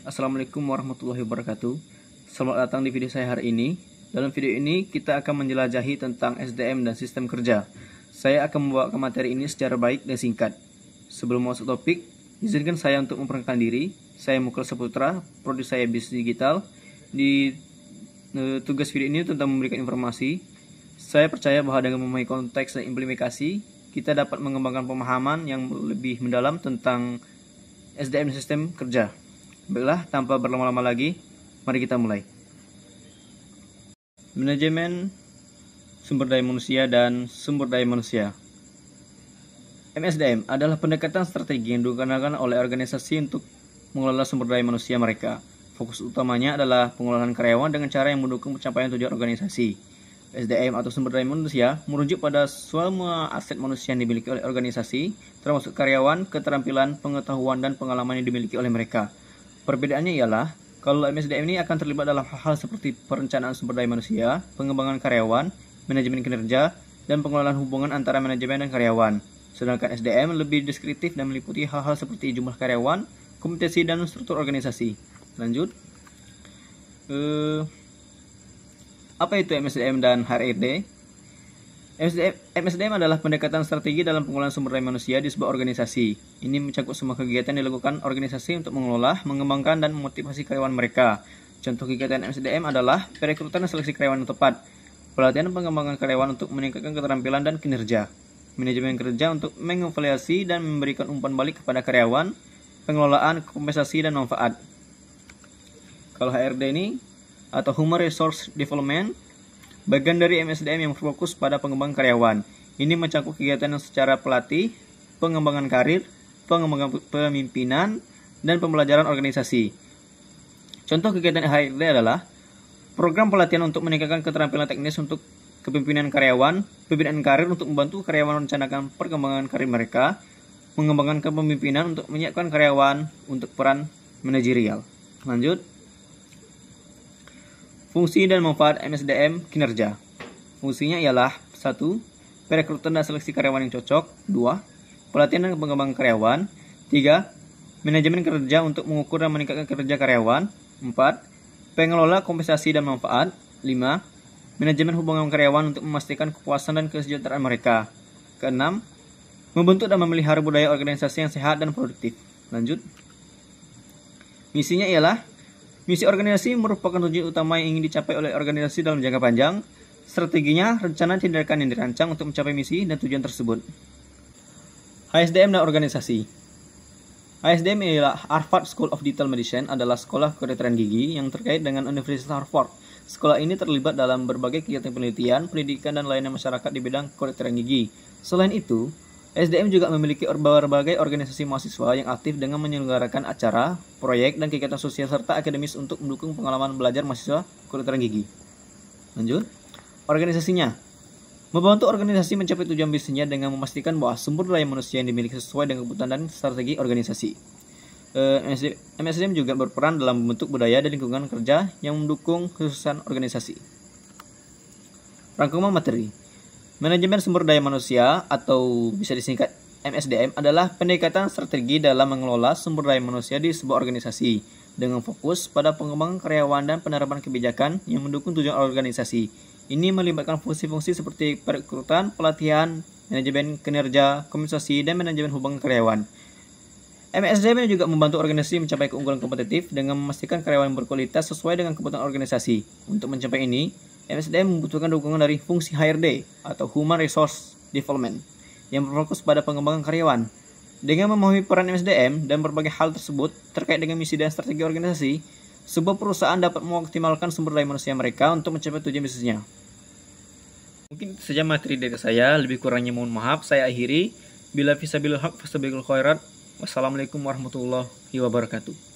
Assalamualaikum warahmatullahi wabarakatuh. Selamat datang di video saya hari ini. Dalam video ini kita akan menjelajahi tentang SDM dan sistem kerja. Saya akan membawakan materi ini secara baik dan singkat. Sebelum masuk topik, izinkan saya untuk memperkenalkan diri. Saya Mukul Saputra, prodi saya Bisnis Digital. Di tugas video ini tentang memberikan informasi. Saya percaya bahwa dengan memahami konteks dan implementasi, kita dapat mengembangkan pemahaman yang lebih mendalam tentang SDM dan sistem kerja. Baiklah, tanpa berlama-lama lagi, mari kita mulai. Manajemen sumber daya manusia dan sumber daya manusia. MSDM adalah pendekatan strategi yang digunakan oleh organisasi untuk mengelola sumber daya manusia mereka. Fokus utamanya adalah pengelolaan karyawan dengan cara yang mendukung pencapaian tujuan organisasi. SDM atau sumber daya manusia merujuk pada semua aset manusia yang dimiliki oleh organisasi, termasuk karyawan, keterampilan, pengetahuan, dan pengalaman yang dimiliki oleh mereka. Perbedaannya ialah, kalau MSDM ini akan terlibat dalam hal-hal seperti perencanaan sumber daya manusia, pengembangan karyawan, manajemen kinerja, dan pengelolaan hubungan antara manajemen dan karyawan. Sedangkan SDM lebih deskriptif dan meliputi hal-hal seperti jumlah karyawan, kompetensi, dan struktur organisasi. Lanjut. Apa itu MSDM dan HRD? MSDM adalah pendekatan strategi dalam pengelolaan sumber daya manusia di sebuah organisasi. Ini mencakup semua kegiatan yang dilakukan organisasi untuk mengelola, mengembangkan, dan memotivasi karyawan mereka. Contoh kegiatan MSDM adalah perekrutan dan seleksi karyawan yang tepat, pelatihan dan pengembangan karyawan untuk meningkatkan keterampilan dan kinerja, manajemen kerja untuk mengevaluasi dan memberikan umpan balik kepada karyawan, pengelolaan, kompensasi, dan manfaat. Kalau HRD ini, atau Human Resource Development, bagian dari MSDM yang berfokus pada pengembangan karyawan. Ini mencakup kegiatan yang secara pelatih, pengembangan karir, pengembangan pemimpinan, dan pembelajaran organisasi. Contoh kegiatan HRD adalah program pelatihan untuk meningkatkan keterampilan teknis untuk kepemimpinan karyawan, pembinaan karir untuk membantu karyawan merencanakan perkembangan karir mereka, mengembangkan kepemimpinan untuk menyiapkan karyawan untuk peran manajerial. Lanjut. Fungsi dan manfaat MSDM kinerja. Fungsinya ialah 1. Perekrutan dan seleksi karyawan yang cocok. 2. Pelatihan dan pengembangan karyawan. 3. Manajemen kerja untuk mengukur dan meningkatkan kerja karyawan. 4. Pengelola kompensasi dan manfaat. 5. Manajemen hubungan karyawan untuk memastikan kepuasan dan kesejahteraan mereka. 6. Membentuk dan memelihara budaya organisasi yang sehat dan produktif. Lanjut. Misinya ialah, misi organisasi merupakan tujuan utama yang ingin dicapai oleh organisasi dalam jangka panjang. Strateginya, rencana tindakan yang dirancang untuk mencapai misi dan tujuan tersebut. HSDM dan organisasi. HSDM ialah Harvard School of Dental Medicine, adalah sekolah kedokteran gigi yang terkait dengan Universitas Harvard. Sekolah ini terlibat dalam berbagai kegiatan penelitian, pendidikan, dan layanan masyarakat di bidang kedokteran gigi. Selain itu, SDM juga memiliki berbagai organisasi mahasiswa yang aktif dengan menyelenggarakan acara, proyek, dan kegiatan sosial serta akademis untuk mendukung pengalaman belajar mahasiswa kedokteran gigi. Lanjut. Organisasinya membantu organisasi mencapai tujuan bisnisnya dengan memastikan bahwa sumber daya manusia yang dimiliki sesuai dengan kebutuhan dan strategi organisasi. MSDM juga berperan dalam membentuk budaya dan lingkungan kerja yang mendukung kesuksesan organisasi. Rangkuman materi. Manajemen sumber daya manusia, atau bisa disingkat MSDM, adalah pendekatan strategi dalam mengelola sumber daya manusia di sebuah organisasi dengan fokus pada pengembangan karyawan dan penerapan kebijakan yang mendukung tujuan organisasi. Ini melibatkan fungsi-fungsi seperti perekrutan, pelatihan, manajemen kinerja, kompensasi, dan manajemen hubungan karyawan. MSDM juga membantu organisasi mencapai keunggulan kompetitif dengan memastikan karyawan berkualitas sesuai dengan kebutuhan organisasi. Untuk mencapai ini, MSDM membutuhkan dukungan dari fungsi HRD atau Human Resource Development yang berfokus pada pengembangan karyawan. Dengan memahami peran MSDM dan berbagai hal tersebut terkait dengan misi dan strategi organisasi, sebuah perusahaan dapat mengoptimalkan sumber daya manusia mereka untuk mencapai tujuan bisnisnya. Mungkin itu saja materi dari saya, lebih kurangnya mohon maaf. Saya akhiri. Bila fisabilil haq fastabiqul khairat. Wassalamualaikum warahmatullahi wabarakatuh.